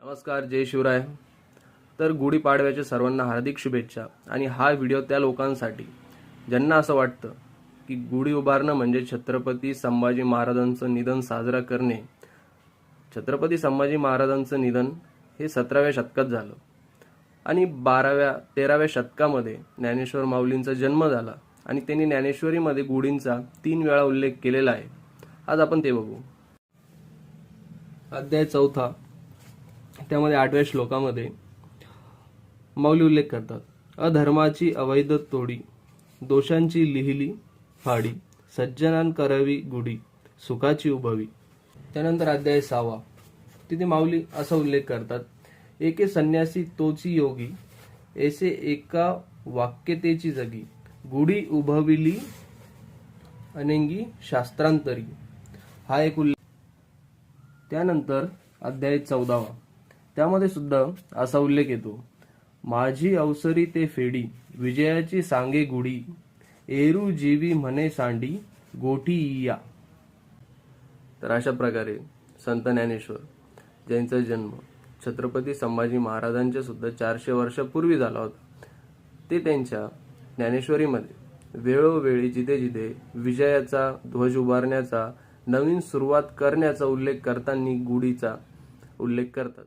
नमस्कार, जय शिवराय. तर गुढीपाडव्याच्या सर्वांना हार्दिक शुभेच्छा. आणि हा व्हिडिओ त्या लोकांसाठी ज्यांना असं वाटतं की गुढी उभारणं म्हणजे छत्रपती संभाजी महाराजांचं निधन साजरा करणे. छत्रपती संभाजी महाराजांचं निधन हे 17व्या शतकात झालं आणि 13व्या शतकामध्ये ज्ञानेश्वर माऊलींचा जन्म झाला आणि त्यांनी ज्ञानेश्वरीमध्ये गुढींचा 3 वेळा उल्लेख केलेला आहे. आज आपण ते बघू. अध्याय 4 त्यामध्ये 8व्या श्लोकामध्ये माऊली उल्लेख करतात, अधर्माची अवैध तोडी, दोषांची लिहिली फाडी, सज्जनान करावी गुढी, सुखाची उभवी. त्यानंतर अध्याय 6 तिथे माऊली असा उल्लेख करतात, एके संन्यासी तोची योगी, ऐसे एका वाक्यतेची जगी, गुढी उभविली अनेंगी शास्त्रांतरी. हा एक उल्लेख. त्यानंतर अध्याय 14 त्यामध्ये सुद्धा असा उल्लेख येतो, माझी अवसरी ते फेडी, विजयाची सांगे गुढी, एरू जीवी म्हणे सांडी, गोठी इया. तर अशा प्रकारे संत ज्ञानेश्वर ज्यांचा जन्म छत्रपती संभाजी महाराजांच्या सुद्धा 400 वर्षापूर्वी झाला होता, ते त्यांच्या ज्ञानेश्वरीमध्ये वेळोवेळी जिथे जिथे विजयाचा ध्वज उभारण्याचा, नवीन सुरुवात करण्याचा उल्लेख करताना गुढीचा उल्लेख करतात.